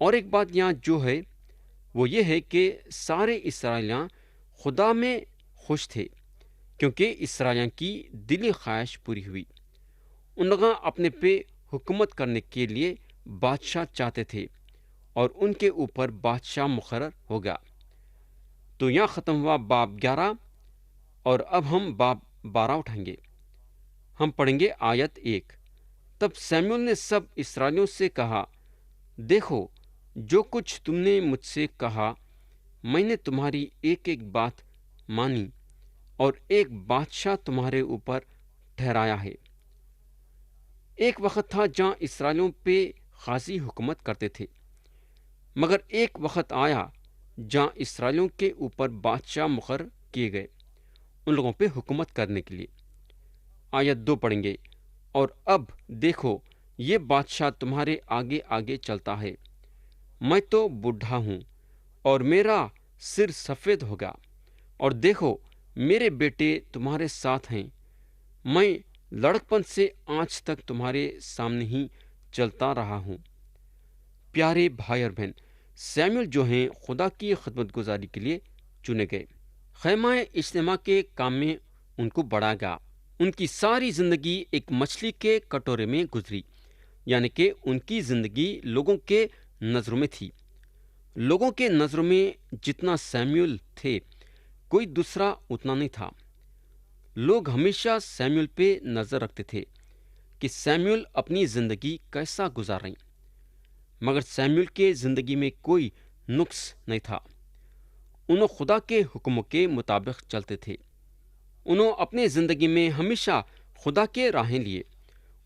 اور ایک بات یہاں جو ہے وہ یہ ہے کہ سارے اسرائیلیاں خدا میں خوش تھے، کیونکہ اسرائیلیاں کی دلی خواہش پوری ہوئی۔ ان لوگ اپنے پہ حکومت کرنے کے لیے بادشاہ چاہتے تھے اور ان کے اوپر بادشاہ مقرر ہو گیا۔ تو یہاں ختم ہوا باب 11، اور اب ہم باب 12 اٹھائیں گے۔ ہم پڑھیں گے آیت 1۔ تب سیموئیل نے سب اسرائیلیوں سے کہا، دیکھو، جو کچھ تم نے مجھ سے کہا، میں نے تمہاری ایک ایک بات مانی اور ایک بادشاہ تمہارے اوپر ٹھہرایا ہے۔ ایک وقت تھا جہاں اسرائیلیوں پہ قاضی حکومت کرتے تھے، مگر ایک وقت آیا جہاں اسرائیلیوں کے اوپر بادشاہ مقرر کیے گئے ان لوگوں پہ حکومت کرنے کے لیے۔ آیت 2 پڑھیں گے۔ اور اب دیکھو، یہ بادشاہ تمہارے آگے آگے چلتا ہے۔ میں تو بوڑھا ہوں اور میرا سر سفید ہوگا، اور دیکھو میرے بیٹے تمہارے ساتھ ہیں۔ میں لڑکپن سے آج تک تمہارے سامنے ہی چلتا رہا ہوں۔ پیارے بھائی اور بہن، سیموئیل جو ہیں خدا کی خدمت گزاری کے لیے چنے گئے۔ خیمہ اجتماع کے کام میں ان کو بڑھا گیا۔ ان کی ساری زندگی ایک مچھلی کے کٹورے میں گزری، یعنی کہ ان کی زندگی لوگوں کے نظروں میں تھی۔ لوگوں کے نظروں میں جتنا سیموئیل تھے، کوئی دوسرا اتنا نہیں تھا۔ لوگ ہمیشہ سیموئیل پہ نظر رکھتے تھے کہ سیموئیل اپنی زندگی کیسا گزار رہے ہیں، مگر سیموئیل کے زندگی میں کوئی نقص نہیں تھا۔ انہوں خدا کے حکموں کے مطابق چلتے تھے۔ انہوں اپنے زندگی میں ہمیشہ خدا کے راہیں لیے۔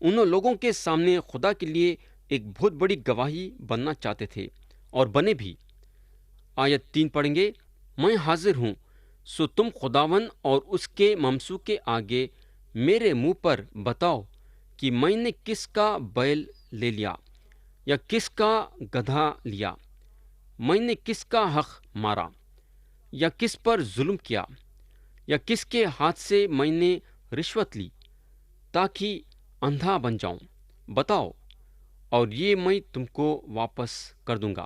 انہوں لوگوں کے سامنے خدا کے لیے ایک بہت بڑی گواہی بننا چاہتے تھے، اور بنے بھی۔ آیت 3 پڑھیں گے۔ میں حاضر ہوں، سو تم خداون اور اس کے ممسوح کے آگے میرے منہ پر بتاؤ کہ میں نے کس کا بیل لے لیا یا کس کا گدھا لیا، میں نے کس کا حق مارا یا کس پر ظلم کیا، یا کس کے ہاتھ سے میں نے رشوت لی تاکہ اندھا بن جاؤں، بتاؤ، اور یہ میں تم کو واپس کر دوں گا۔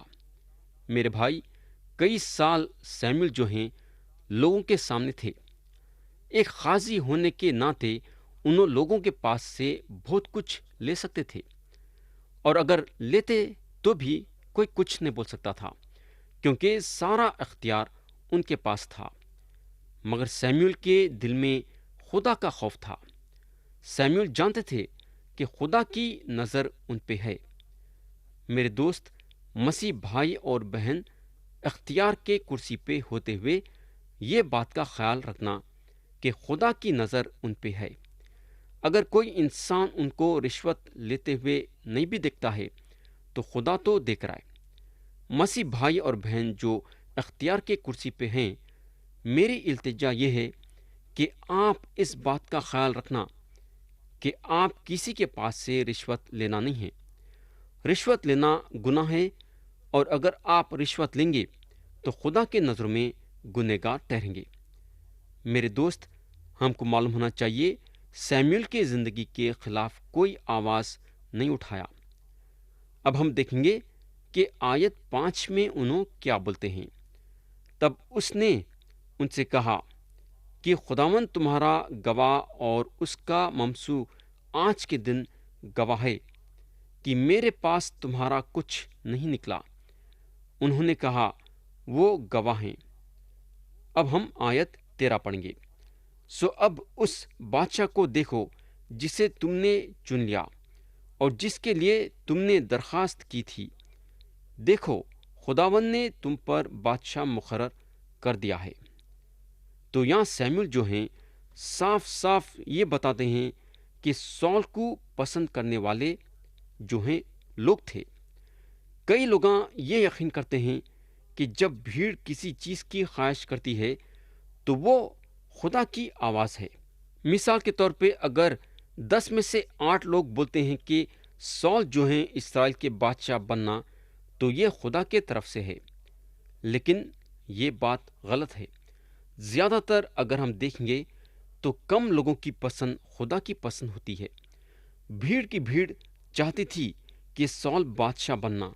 میرے بھائی، کئی سال سیموئیل جو ہیں لوگوں کے سامنے تھے۔ ایک قاضی ہونے کے ناطے انہوں لوگوں کے پاس سے بہت کچھ لے سکتے تھے، اور اگر لیتے تو بھی کوئی کچھ نہیں بول سکتا تھا، کیونکہ سارا اختیار ان کے پاس تھا۔ مگر سیموئیل کے دل میں خدا کا خوف تھا۔ سیموئیل جانتے تھے کہ خدا کی نظر ان پہ ہے۔ میرے دوست، مسیح بھائی اور بہن، اختیار کے کرسی پہ ہوتے ہوئے یہ بات کا خیال رکھنا کہ خدا کی نظر ان پہ ہے۔ اگر کوئی انسان ان کو رشوت لیتے ہوئے نہیں بھی دیکھتا ہے تو خدا تو دیکھ رہا ہے۔ مسیح بھائی اور بہن جو اختیار کے کرسی پہ ہیں، میری التجا یہ ہے کہ آپ اس بات کا خیال رکھنا کہ آپ کسی کے پاس سے رشوت لینا نہیں ہے۔ رشوت لینا گناہ ہے، اور اگر آپ رشوت لیں گے تو خدا کے نظروں میں گنہگار ٹھہریں گے۔ میرے دوست، ہم کو معلوم ہونا چاہیے سیموئیل کی زندگی کے خلاف کوئی آواز نہیں اٹھایا۔ اب ہم دیکھیں گے کہ آیت 5 میں انہوں کیا بولتے ہیں۔ تب اس نے ان سے کہا کہ خداوند تمہارا گواہ اور اس کا ممسوح آج کے دن گواہ ہے کہ میرے پاس تمہارا کچھ نہیں نکلا۔ انہوں نے کہا، وہ گواہ ہیں۔ اب ہم آیت 13 پڑھیں گے۔ سو اب اس بادشاہ کو دیکھو جسے تم نے چن لیا اور جس کے لیے تم نے درخواست کی تھی۔ دیکھو، خداوند نے تم پر بادشاہ مقرر کر دیا ہے۔ تو یہاں سیموئیل جو ہیں صاف صاف یہ بتاتے ہیں کہ سال کو پسند کرنے والے جو ہیں لوگ تھے۔ کئی لوگ یہ یقین کرتے ہیں کہ جب بھیڑ کسی چیز کی خواہش کرتی ہے تو وہ خدا کی آواز ہے۔ مثال کے طور پہ اگر 10 میں سے 8 لوگ بولتے ہیں کہ سال جو ہیں اسرائیل کے بادشاہ بننا، تو یہ خدا کے طرف سے ہے، لیکن یہ بات غلط ہے۔ زیادہ تر اگر ہم دیکھیں گے تو کم لوگوں کی پسند خدا کی پسند ہوتی ہے۔ بھیڑ کی بھیڑ چاہتی تھی کہ سال بادشاہ بننا،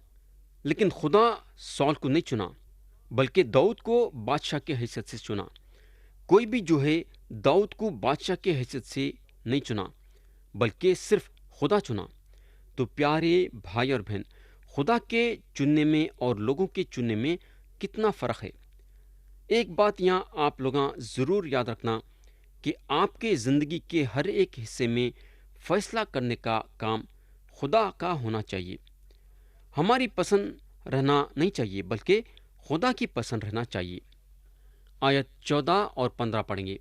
لیکن خدا سال کو نہیں چنا، بلکہ داؤد کو بادشاہ کے حیثیت سے چنا۔ کوئی بھی جو ہے داؤد کو بادشاہ کے حیثیت سے نہیں چنا، بلکہ صرف خدا چنا۔ تو پیارے بھائی اور بہن، خدا کے چننے میں اور لوگوں کے چننے میں کتنا فرق ہے۔ ایک بات یہاں آپ لوگاں ضرور یاد رکھنا کہ آپ کے زندگی کے ہر ایک حصے میں فیصلہ کرنے کا کام خدا کا ہونا چاہیے۔ ہماری پسند رہنا نہیں چاہیے، بلکہ خدا کی پسند رہنا چاہیے۔ آیت 14 اور 15 پڑھیں گے۔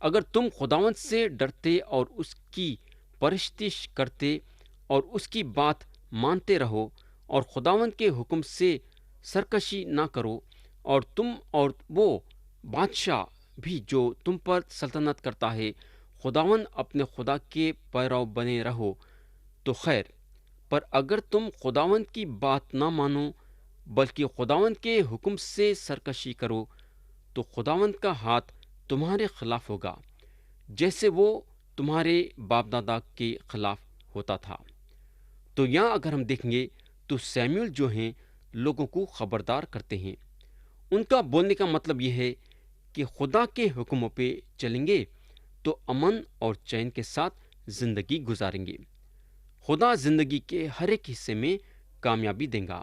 اگر تم خداوند سے ڈرتے اور اس کی پرستش کرتے اور اس کی بات مانتے رہو اور خداوند کے حکم سے سرکشی نہ کرو، اور تم اور وہ بادشاہ بھی جو تم پر سلطنت کرتا ہے خداوند اپنے خدا کے پیرو بنے رہو تو خیر۔ پر اگر تم خداوند کی بات نہ مانو بلکہ خداوند کے حکم سے سرکشی کرو تو خداوند کا ہاتھ تمہارے خلاف ہوگا، جیسے وہ تمہارے باپ دادا کے خلاف ہوتا تھا۔ تو یہاں اگر ہم دیکھیں گے تو سیموئیل جو ہیں لوگوں کو خبردار کرتے ہیں۔ ان کا بولنے کا مطلب یہ ہے کہ خدا کے حکموں پہ چلیں گے تو امن اور چین کے ساتھ زندگی گزاریں گے۔ خدا زندگی کے ہر ایک حصے میں کامیابی دیں گا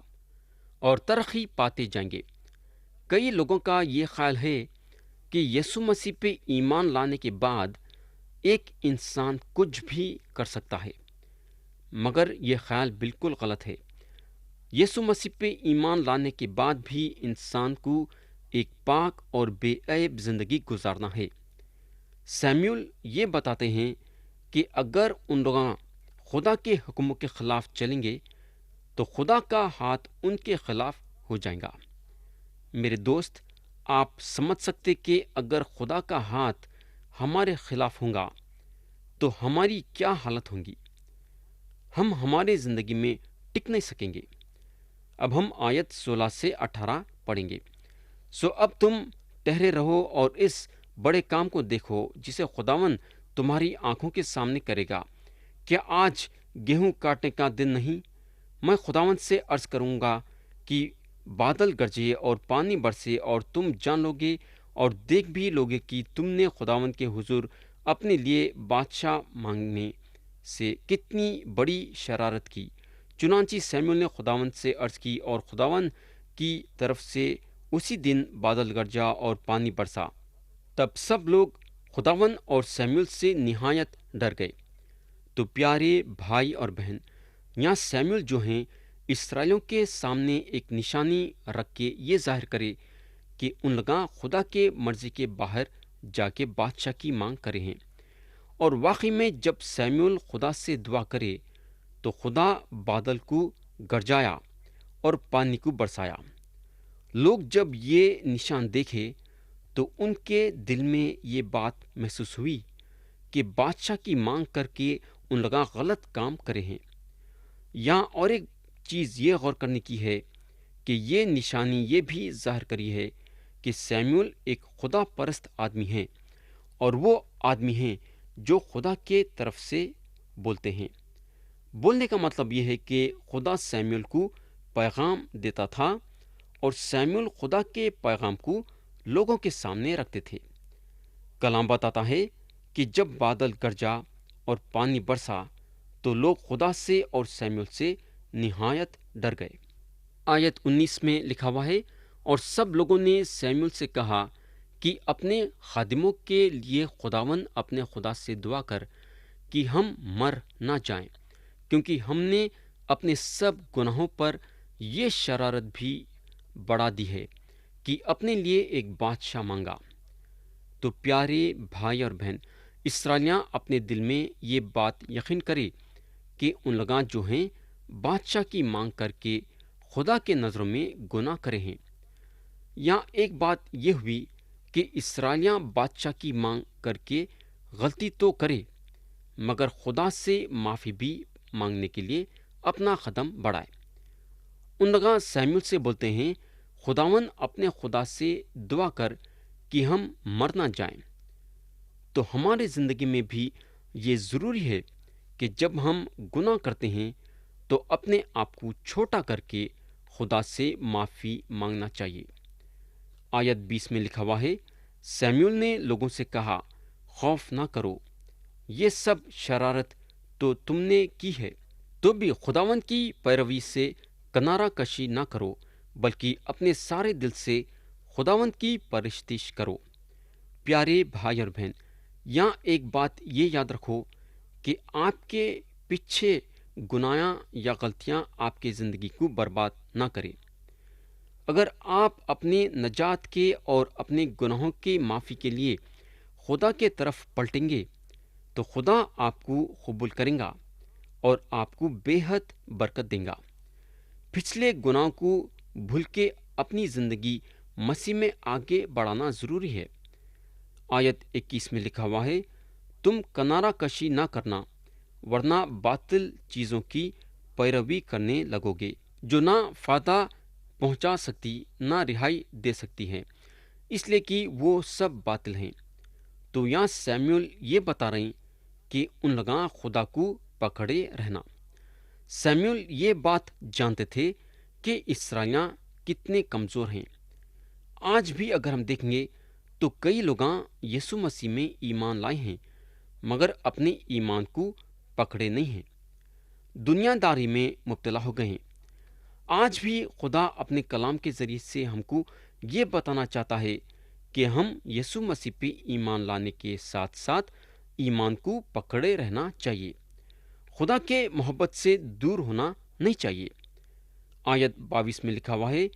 اور ترقی پاتے جائیں گے۔ کئی لوگوں کا یہ خیال ہے کہ یسوع مسیح پہ ایمان لانے کے بعد ایک انسان کچھ بھی کر سکتا ہے، مگر یہ خیال بالکل غلط ہے۔ یسوع مسیح پہ ایمان لانے کے بعد بھی انسان کو ایک پاک اور بے عیب زندگی گزارنا ہے۔ سیموئیل یہ بتاتے ہیں کہ اگر ان لوگاں خدا کے حکموں کے خلاف چلیں گے تو خدا کا ہاتھ ان کے خلاف ہو جائے گا۔ میرے دوست، آپ سمجھ سکتے کہ اگر خدا کا ہاتھ ہمارے خلاف ہوگا تو ہماری کیا حالت ہوگی؟ ہم ہمارے زندگی میں ٹک نہیں سکیں گے۔ اب ہم آیت 16 سے 18 پڑھیں گے۔ سو اب تم ٹھہرے رہو اور اس بڑے کام کو دیکھو جسے خداوند تمہاری آنکھوں کے سامنے کرے گا۔ کیا آج گیہوں کاٹنے کا دن نہیں؟ میں خداوند سے عرض کروں گا کہ بادل گرجے اور پانی برسے، اور تم جان لوگے اور دیکھ بھی لوگے کہ تم نے خداوند کے حضور اپنے لیے بادشاہ مانگنے سے کتنی بڑی شرارت کی۔ چنانچہ سیموئیل نے خداوند سے عرض کی اور خداوند کی طرف سے اسی دن بادل گرجا اور پانی برسا۔ تب سب لوگ خداوند اور سیموئیل سے نہایت ڈر گئے۔ تو پیارے بھائی اور بہن، یہاں سیموئیل جو ہیں اسرائیلیوں کے سامنے ایک نشانی رکھ کے یہ ظاہر کرے کہ ان لوگاں خدا کے مرضی کے باہر جا کے بادشاہ کی مانگ کرے ہیں۔ اور واقعی میں جب سیموئیل خدا سے دعا کرے تو خدا بادل کو گرجایا اور پانی کو برسایا۔ لوگ جب یہ نشان دیکھے تو ان کے دل میں یہ بات محسوس ہوئی کہ بادشاہ کی مانگ کر کے ان لوگاں غلط کام کرے ہیں۔ یہاں اور ایک چیز یہ غور کرنے کی ہے کہ یہ نشانی یہ بھی ظاہر کری ہے کہ سیموئیل ایک خدا پرست آدمی ہیں، اور وہ آدمی ہیں جو خدا کے طرف سے بولتے ہیں۔ بولنے کا مطلب یہ ہے کہ خدا سیموئیل کو پیغام دیتا تھا اور سیموئیل خدا کے پیغام کو لوگوں کے سامنے رکھتے تھے۔ کلام بتاتا ہے کہ جب بادل گرجا اور پانی برسا تو لوگ خدا سے اور سیموئیل سے نہایت ڈر گئے۔ آیت 19 میں لکھا ہوا ہے، اور سب لوگوں نے سیموئیل سے کہا کہ اپنے خادموں کے لیے خداوند اپنے خدا سے دعا کر کہ ہم مر نہ جائیں، کیونکہ ہم نے اپنے سب گناہوں پر یہ شرارت بھی بڑھا دی ہے کہ اپنے لیے ایک بادشاہ مانگا۔ تو پیارے بھائی اور بہن، اسرائیلیاں اپنے دل میں یہ بات یقین کرے کہ ان لوگاں جو ہیں بادشاہ کی مانگ کر کے خدا کے نظروں میں گناہ کرے ہیں۔ یہاں ایک بات یہ ہوئی کہ اسرائیلیاں بادشاہ کی مانگ کر کے غلطی تو کرے، مگر خدا سے معافی بھی مانگنے کے لیے اپنا قدم بڑھائے۔ ان لوگاں سیموئیل سے بولتے ہیں، خداوند اپنے خدا سے دعا کر کہ ہم مر نہ جائیں۔ تو ہمارے زندگی میں بھی یہ ضروری ہے کہ جب ہم گناہ کرتے ہیں تو اپنے آپ کو چھوٹا کر کے خدا سے معافی مانگنا چاہیے۔ آیت 20 میں لکھا ہوا ہے، سیموئیل نے لوگوں سے کہا، خوف نہ کرو، یہ سب شرارت تو تم نے کی ہے، تو بھی خداوند کی پیروی سے کنارہ کشی نہ کرو، بلکہ اپنے سارے دل سے خداوند کی پرستش کرو۔ پیارے بھائی اور بہن، یہاں ایک بات یہ یاد رکھو کہ آپ کے پیچھے گناہ یا غلطیاں آپ کی زندگی کو برباد نہ کرے۔ اگر آپ اپنے نجات کے اور اپنے گناہوں کے معافی کے لیے خدا کے طرف پلٹیں گے تو خدا آپ کو قبول کرے گا اور آپ کو بے حد برکت دے گا۔ پچھلے گناہوں کو بھول کے اپنی زندگی مسیح میں آگے بڑھانا ضروری ہے۔ آیت 21 میں لکھا ہوا ہے، تم کنارہ کشی نہ کرنا، ورنہ باطل چیزوں کی پیروی کرنے لگو گے، جو نہ فائدہ پہنچا سکتی نہ رہائی دے سکتی ہیں، اس لیے کہ وہ سب باطل ہیں۔ تو یہاں سیموئیل یہ بتا رہے ہیں کہ ان لوگاں خدا کو پکڑے رہنا۔ سیموئیل یہ بات جانتے تھے کہ اسرائیلیاں کتنے کمزور ہیں۔ آج بھی اگر ہم دیکھیں گے تو کئی لوگاں یسوع مسیح میں ایمان لائے ہیں مگر اپنے ایمان کو پکڑے نہیں ہیں، دنیا داری میں مبتلا ہو گئے ہیں۔ آج بھی خدا اپنے کلام کے ذریعے سے ہم کو یہ بتانا چاہتا ہے کہ ہم یسوع مسیح پہ ایمان لانے کے ساتھ ساتھ ایمان کو پکڑے رہنا چاہیے، خدا کے محبت سے دور ہونا نہیں چاہیے۔ آیت 22 میں لکھا ہوا ہے،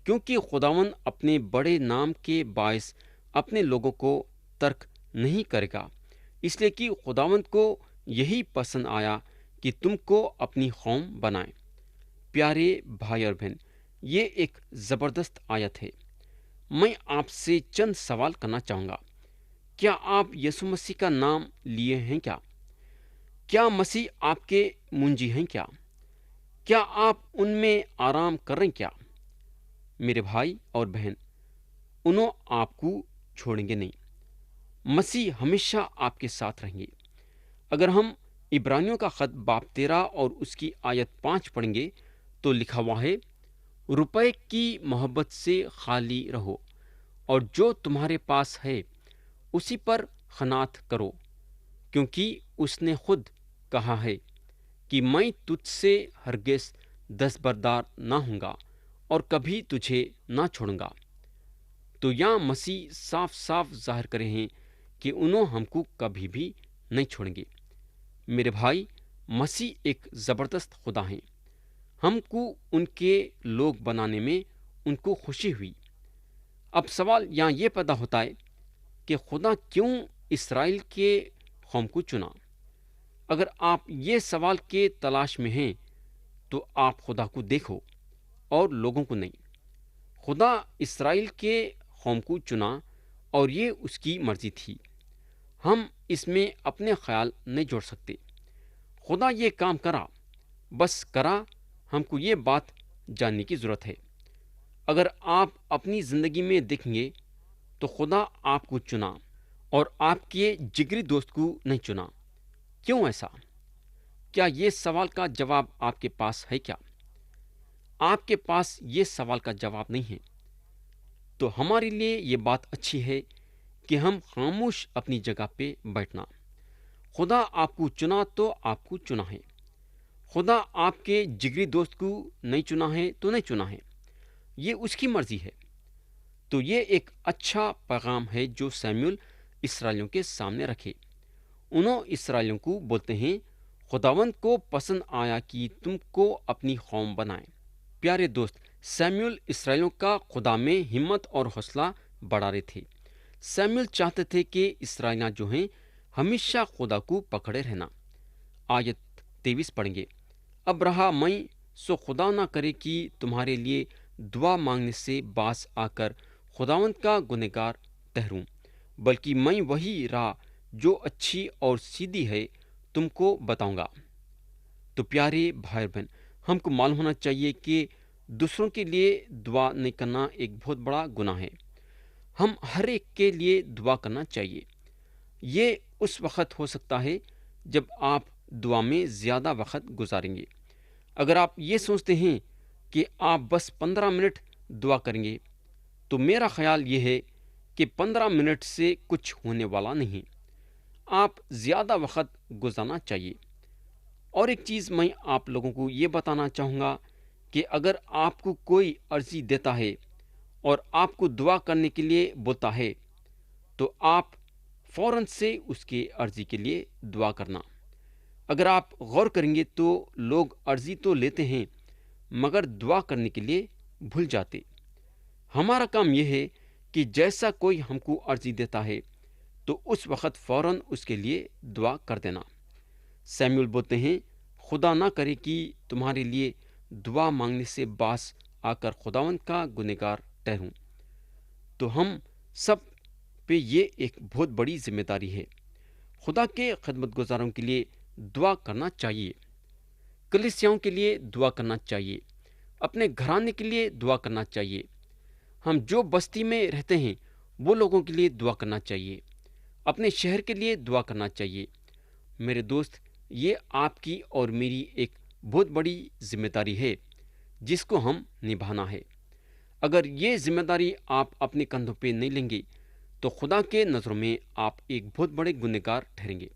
کیونکہ خداوند اپنے بڑے نام کے باعث اپنے لوگوں کو ترک نہیں کرے گا، اس لیے کہ خداوند کو یہی پسند آیا کہ تم کو اپنی قوم بنائے۔ پیارے بھائی اور بہن، یہ ایک زبردست آیت ہے۔ میں آپ سے چند سوال کرنا چاہوں گا۔ کیا آپ یسوع مسیح کا نام لیے ہیں کیا؟ کیا مسیح آپ کے منجی ہیں کیا؟ کیا آپ ان میں آرام کر رہے ہیں کیا؟ میرے بھائی اور بہن، انہوں آپ کو چھوڑیں گے نہیں، مسیح ہمیشہ آپ کے ساتھ رہیں گے۔ اگر ہم عبرانیوں کا خط باب 13 اور اس کی آیت 5 پڑھیں گے تو لکھا ہوا ہے، روپے کی محبت سے خالی رہو اور جو تمہارے پاس ہے اسی پر قناعت کرو، کیونکہ اس نے خود کہا ہے کہ میں تجھ سے ہرگز دستبردار نہ ہوں گا اور کبھی تجھے نہ چھوڑوں گا۔ تو یہاں مسیح صاف صاف ظاہر کرے ہیں کہ انہوں ہم کو کبھی بھی نہیں چھوڑیں گے۔ میرے بھائی، مسیح ایک زبردست خدا ہیں، ہم کو ان کے لوگ بنانے میں ان کو خوشی ہوئی۔ اب سوال یہاں یہ پیدا ہوتا ہے کہ خدا کیوں اسرائیل کے قوم کو چنا؟ اگر آپ یہ سوال کے تلاش میں ہیں تو آپ خدا کو دیکھو اور لوگوں کو نہیں۔ خدا اسرائیل کے قوم کو چنا اور یہ اس کی مرضی تھی، ہم اس میں اپنے خیال نہیں جوڑ سکتے۔ خدا یہ کام کرا، بس کرا، ہم کو یہ بات جاننے کی ضرورت ہے۔ اگر آپ اپنی زندگی میں دیکھیں گے تو خدا آپ کو چنا اور آپ کے جگری دوست کو نہیں چنا۔ کیوں ایسا؟ کیا یہ سوال کا جواب آپ کے پاس ہے کیا؟ آپ کے پاس یہ سوال کا جواب نہیں ہے تو ہمارے لیے یہ بات اچھی ہے کہ ہم خاموش اپنی جگہ پہ بیٹھنا۔ خدا آپ کو چنا تو آپ کو چنا ہے، خدا آپ کے جگری دوست کو نہیں چنا ہے تو نہیں چنا ہے، یہ اس کی مرضی ہے۔ تو یہ ایک اچھا پیغام ہے جو سیموئیل اسرائیلیوں کے سامنے رکھے۔ انہوں اسرائیلیوں کو بولتے ہیں، خداوند کو پسند آیا کہ تم کو اپنی قوم بنائے۔ پیارے دوست، سیموئیل اسرائیلیوں کا خدا میں ہمت اور حوصلہ بڑھا رہے تھے۔ سیموئیل چاہتے تھے کہ اسرائیلیاں جو ہیں ہمیشہ خدا کو پکڑے رہنا۔ آیت 23 پڑھیں گے، اب رہا میں سو خدا نہ کرے کہ تمہارے لیے دعا مانگنے سے باز آ کر خداوند کا گنہگار ٹھہروں، بلکہ میں وہی راہ جو اچھی اور سیدھی ہے تم کو بتاؤں گا۔ تو پیارے بھائی بہن، ہم کو معلوم ہونا چاہیے کہ دوسروں کے لیے دعا نہیں کرنا ایک بہت بڑا گناہ ہے۔ ہم ہر ایک کے لیے دعا کرنا چاہیے۔ یہ اس وقت ہو سکتا ہے جب آپ دعا میں زیادہ وقت گزاریں گے۔ اگر آپ یہ سوچتے ہیں کہ آپ بس 15 منٹ دعا کریں گے، تو میرا خیال یہ ہے کہ 15 منٹ سے کچھ ہونے والا نہیں، آپ زیادہ وقت گزارنا چاہیے۔ اور ایک چیز میں آپ لوگوں کو یہ بتانا چاہوں گا کہ اگر آپ کو کوئی عرضی دیتا ہے اور آپ کو دعا کرنے کے لیے بولتا ہے، تو آپ فوراً سے اس کے عرضی کے لیے دعا کرنا۔ اگر آپ غور کریں گے تو لوگ عرضی تو لیتے ہیں مگر دعا کرنے کے لیے بھول جاتے۔ ہمارا کام یہ ہے کہ جیسا کوئی ہم کو عرضی دیتا ہے تو اس وقت فوراً اس کے لیے دعا کر دینا۔ سیموئیل بولتے ہیں، خدا نہ کرے کہ تمہارے لیے دعا مانگنے سے باز آ کر خداوند کا گنہگار ٹھہروں۔ تو ہم سب پہ یہ ایک بہت بڑی ذمہ داری ہے۔ خدا کے خدمت گزاروں کے لیے دعا کرنا چاہیے، کلیسیاؤں کے لیے دعا کرنا چاہیے، اپنے گھرانے کے لیے دعا کرنا چاہیے، ہم جو بستی میں رہتے ہیں وہ لوگوں کے لیے دعا کرنا چاہیے، اپنے شہر کے لیے دعا کرنا چاہیے۔ میرے دوست، یہ آپ کی اور میری ایک بہت بڑی ذمہ داری ہے جس کو ہم نبھانا ہے۔ اگر یہ ذمہ داری آپ اپنے کندھوں پہ نہیں لیں گے تو خدا کے نظروں میں آپ ایک بہت بڑے گنہگار ٹھہریں گے۔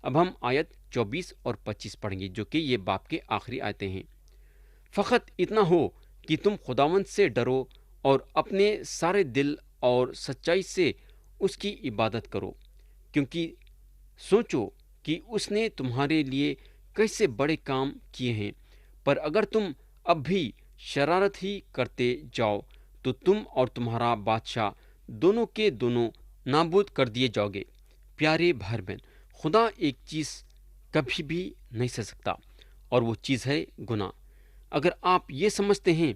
اب ہم آیت 24 اور 25 پڑھیں گے جو کہ یہ باپ کے آخری آیتیں ہیں۔ فقط اتنا ہو کہ تم خداوند سے ڈرو اور اپنے سارے دل اور سچائی سے اس کی عبادت کرو، کیونکہ سوچو کہ اس نے تمہارے لیے کیسے بڑے کام کیے ہیں۔ پر اگر تم اب بھی شرارت ہی کرتے جاؤ تو تم اور تمہارا بادشاہ دونوں کے دونوں نابود کر دیے جاؤ گے۔ پیارے بھائی بہن، خدا ایک چیز کبھی بھی نہیں سہ سکتا اور وہ چیز ہے گناہ۔ اگر آپ یہ سمجھتے ہیں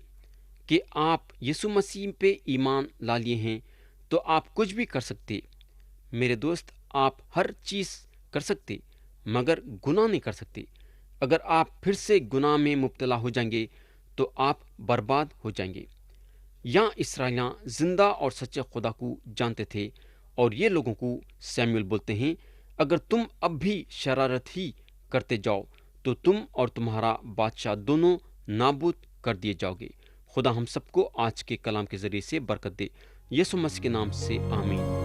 کہ آپ یسوع مسیح پہ ایمان لا لیے ہیں تو آپ کچھ بھی کر سکتے، میرے دوست، آپ ہر چیز کر سکتے مگر گناہ نہیں کر سکتے۔ اگر آپ پھر سے گناہ میں مبتلا ہو جائیں گے تو آپ برباد ہو جائیں گے۔ یہاں اسرائیلیاں زندہ اور سچے خدا کو جانتے تھے اور یہ لوگوں کو سیموئیل بولتے ہیں، اگر تم اب بھی شرارت ہی کرتے جاؤ تو تم اور تمہارا بادشاہ دونوں نابود کر دیے جاؤ گے۔ خدا ہم سب کو آج کے کلام کے ذریعے سے برکت دے، یسوع مسیح کے نام سے آمین۔